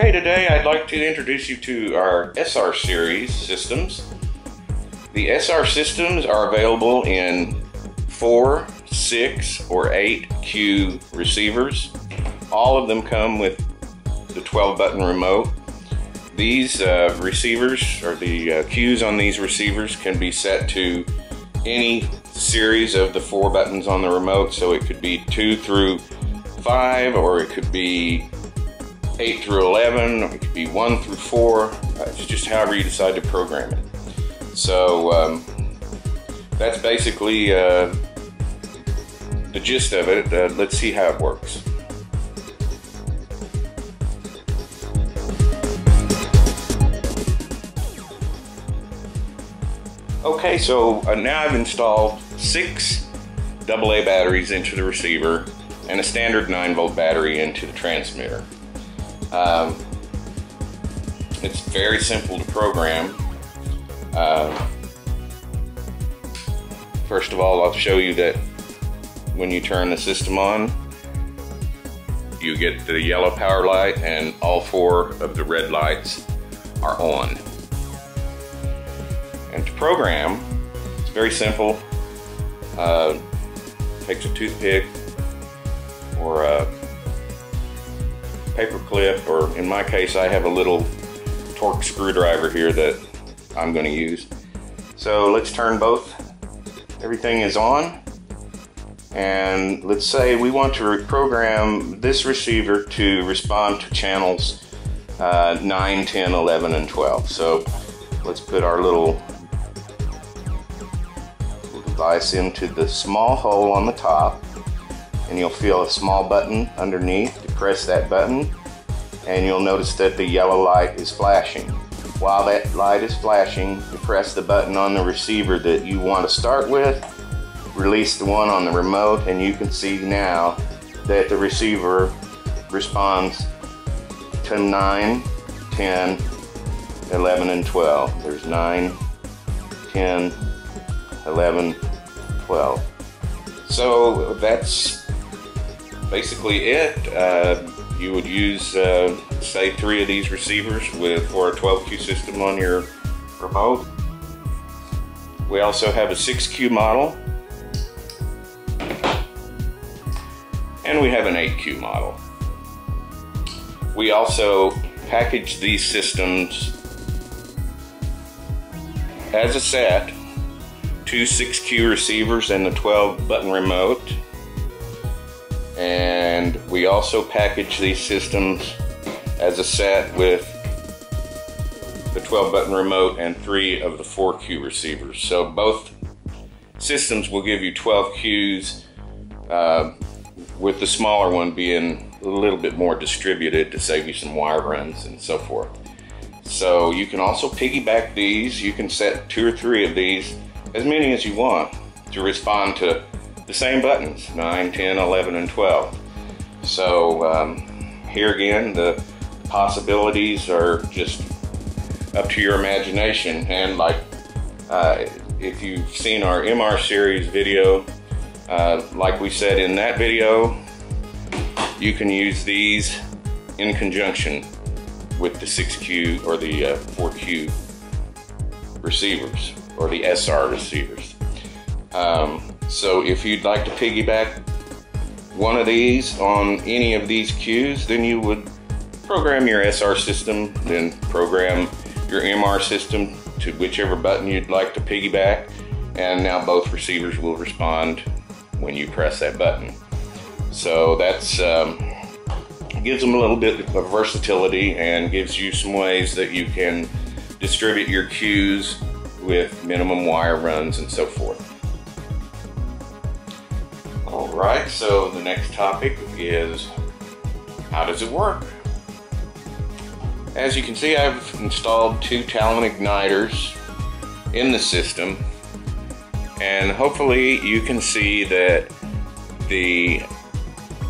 Okay, today I'd like to introduce you to our SR series systems. The SR systems are available in 4, 6, or 8 Q receivers. All of them come with the 12-button remote. These receivers, or the Qs on these receivers, can be set to any series of the 4 buttons on the remote. So it could be 2 through 5, or it could be 8 through 11, or it could be 1 through 4. It's just however you decide to program it. So that's basically the gist of it. Let's see how it works. Okay, so now I've installed 6 AA batteries into the receiver and a standard 9-volt battery into the transmitter. It's very simple to program. First of all, I'll show you that when you turn the system on, you get the yellow power light and all 4 of the red lights are on. And to program, it's very simple. Takes a toothpick or a paper clip, or in my case I have a little torque screwdriver here that I'm going to use. So let's turn both. Everything is on, and let's say we want to reprogram this receiver to respond to channels 9, 10, 11, and 12. So let's put our little device into the small hole on the top, and you'll feel a small button underneath. To press that button, and you'll notice that the yellow light is flashing. While that light is flashing, you press the button on the receiver that you want to start with, release the one on the remote, and you can see now that the receiver responds to 9, 10, 11, and 12. There's 9, 10, 11, 12. So that's basically it. You would use, say, 3 of these receivers for a 12Q system on your remote. We also have a 6Q model, and we have an 8Q model. We also package these systems as a set, 2 6Q receivers and the 12-button remote. And we also package these systems as a set with the 12-button remote and 3 of the 4Q receivers. So both systems will give you 12 Qs, with the smaller one being a little bit more distributed to save you some wire runs and so forth. So you can also piggyback these. You can set 2 or 3 of these, as many as you want, to respond to the same buttons, 9, 10, 11, and 12. So here again, the possibilities are just up to your imagination. And like if you've seen our MR series video, like we said in that video, you can use these in conjunction with the 6Q or the 4Q receivers, or the SR receivers. So if you'd like to piggyback one of these on any of these Qs, then you would program your SR system, then program your MR system to whichever button you'd like to piggyback, and now both receivers will respond when you press that button. So that's gives them a little bit of versatility and gives you some ways that you can distribute your Qs with minimum wire runs and so forth. Alright, so the next topic is, how does it work? As you can see, I've installed 2 Talon igniters in the system, and hopefully you can see that the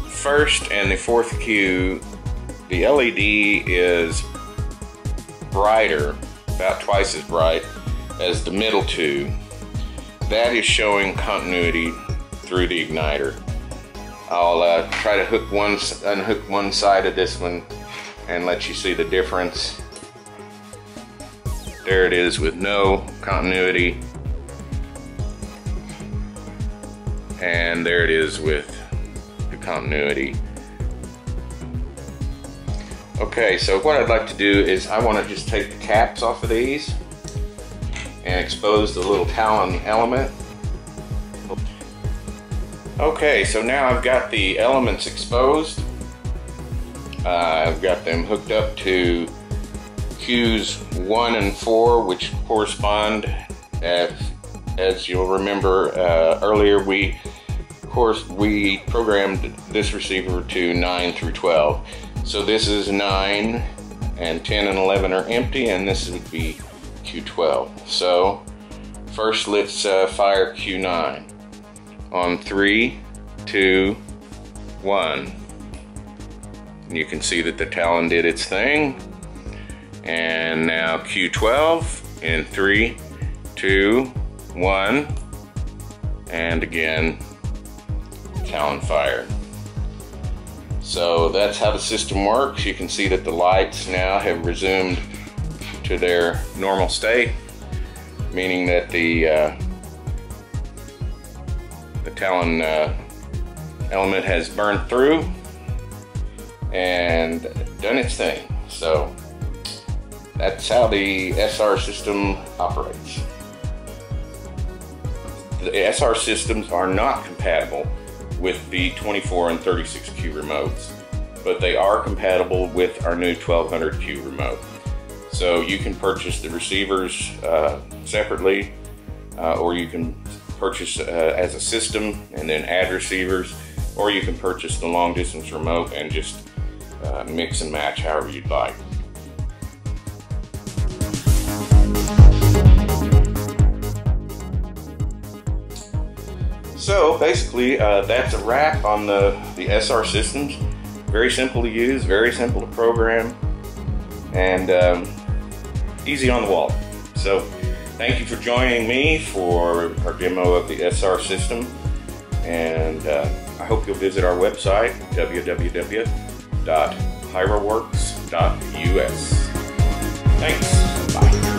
first and the 4th Q, the LED is brighter, about twice as bright as the middle 2. That is showing continuity through the igniter. I'll try to unhook one side of this one and let you see the difference. There it is with no continuity, and there it is with the continuity. Okay, so what I'd like to do is I want to just take the caps off of these and expose the little Talon element. Okay, so now I've got the elements exposed. I've got them hooked up to Qs 1 and 4, which correspond, as you'll remember earlier, we programmed this receiver to 9 through 12. So this is 9, and 10 and 11 are empty, and this would be Q12. So first let's fire Q9 on 3, 2, 1. And you can see that the Talon did its thing. And now Q12 in 3, 2, 1. And again, Talon fired. So that's how the system works. You can see that the lights now have resumed to their normal state, meaning that the Talon element has burned through and done its thing. So that's how the SR system operates. The SR systems are not compatible with the 24 and 36Q remotes, but they are compatible with our new 1200Q remote. So you can purchase the receivers separately, or you can purchase as a system and then add receivers, or you can purchase the long distance remote and just mix and match however you'd like. So basically that's a wrap on the SR systems. Very simple to use, very simple to program, and easy on the wall. So thank you for joining me for our demo of the SR system, and I hope you'll visit our website, www.pyroworks.us. Thanks. Bye.